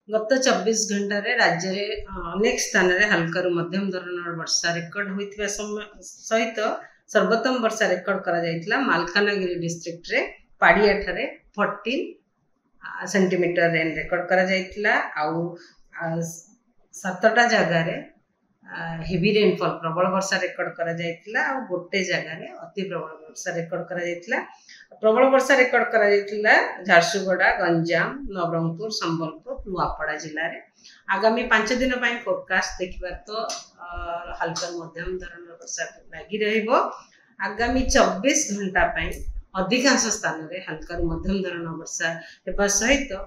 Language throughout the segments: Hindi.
गत 24 घंटा रे राज्य रे अनेक स्थान रे हल्का रु मध्यम धरणर वर्षा रेकर्ड होइथिबा सहित सर्वोत्तम वर्षा रेकर्ड करा जायतिला मालकानगिरी डिस्ट्रिक्ट रे पाडिया ठारे 14 सेंटीमीटर रेन रेकर्ड करा जायतिला आउ 7टा जगह रे हेवी रेनफॉल प्रबल वर्षा रेकर्ड करा जायतिला आ गोटे जगह रे अति प्रबल वर्षा रेकर्ड करा जायतिला। प्रबल वर्षा रेकर्ड करा जायतिला झारसुगुड़ा, गंजाम, नवरंगपुर, संबलपुर, नुआपड़ा जिले में। आगामी 5 दिन फोरकास्ट देखा तो हल्का मध्यम धरण वर्षा लगी रहिबो। आगामी 24 घंटा अधिकांश स्थान में हल्का मध्यम धरण वर्षा होगा सहित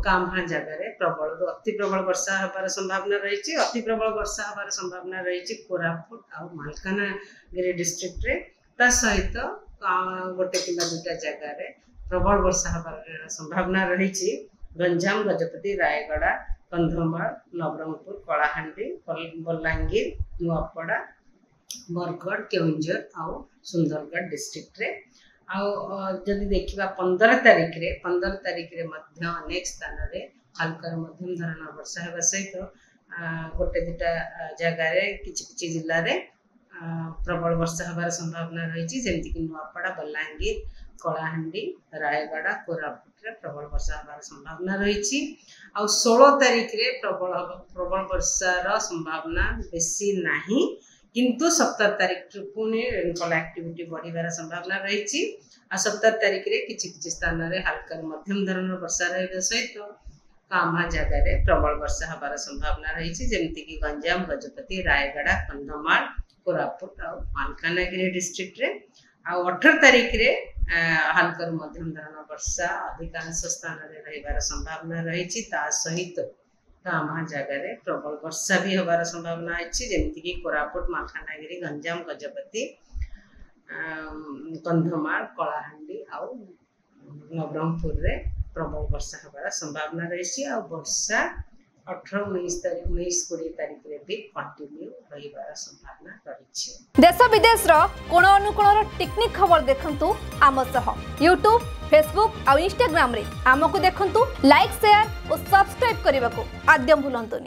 काम्हा जगह प्रबल अति प्रबल वर्षा होबार संभावना रही। अति प्रबल वर्षा होबार संभावना रही कोरापुट और मालकानगिरी डिस्ट्रिक्ट रे ता सहित गोटे कि दुटा जगह प्रबल वर्षा होबार संभावना रही। गंजाम, गजपति, रायगड़ा, कंधमाल, नवरंगपुर, कलाहांडी, बलांगीर, नुआपड़ा, बरगढ़, केउंझर और सुंदरगढ़ डिस्ट्रिक्ट रे। जदि देखा 15 तारीख रे मध्य अनेक स्थान रे हल्का मध्यम धरण वर्षा होगा सहित गोटे दुटा जगह किछि जिले में प्रबल वर्षा होबार संभावना रही। जमीक नुआपड़ा, बलांगीर, कलाहांडी, रायगड़ा, कोरापुट रे प्रबल वर्षा होबार संभावना रही। आ 16 तारीख रे प्रबल वर्षार संभावना बेसी नाही, किंतु 17 तारीख पुणी रेनफॉल एक्टिविटी बढ़िबार संभावना रही। 17 तारीख रे किछि स्थान रे हल्का मध्यम धरण वर्षा रहिबा सहित काम्हा जगह रे प्रबल वर्षा होबार संभावना रही। जमीक गंजाम, गजपति, रायगड़ा, कंधमाल, कोरापुट और मालकानगिरी डिस्ट्रिक्ट रे। 18 तारीख रे हल्का मध्यम धरण वर्षा अधिकांश स्थान रे रहिबार संभावना रही। ता सहित काम्हा जगह रे प्रबल वर्षा भी होबार संभावना अछि। जमीक कोरापुट, मालकानगिरी, गंजाम, गजपति, कंधमाल, कलाहांडी और नवरंगपुर रे प्रबल वर्षा होबार संभावना रही। आ वर्षा 18, 19 तारीख रे भी कंटिन्यू रहिबार संभावना रही। देश विदेश रो कोण अनुकोण टेक्निक खबर देखंतु आम सह यूट्यूब, फेसबुक और इंस्टाग्राम रे आमको देखंतु। लाइक, शेयर और सब्सक्राइब करने को आद्यम भूलंतुनि।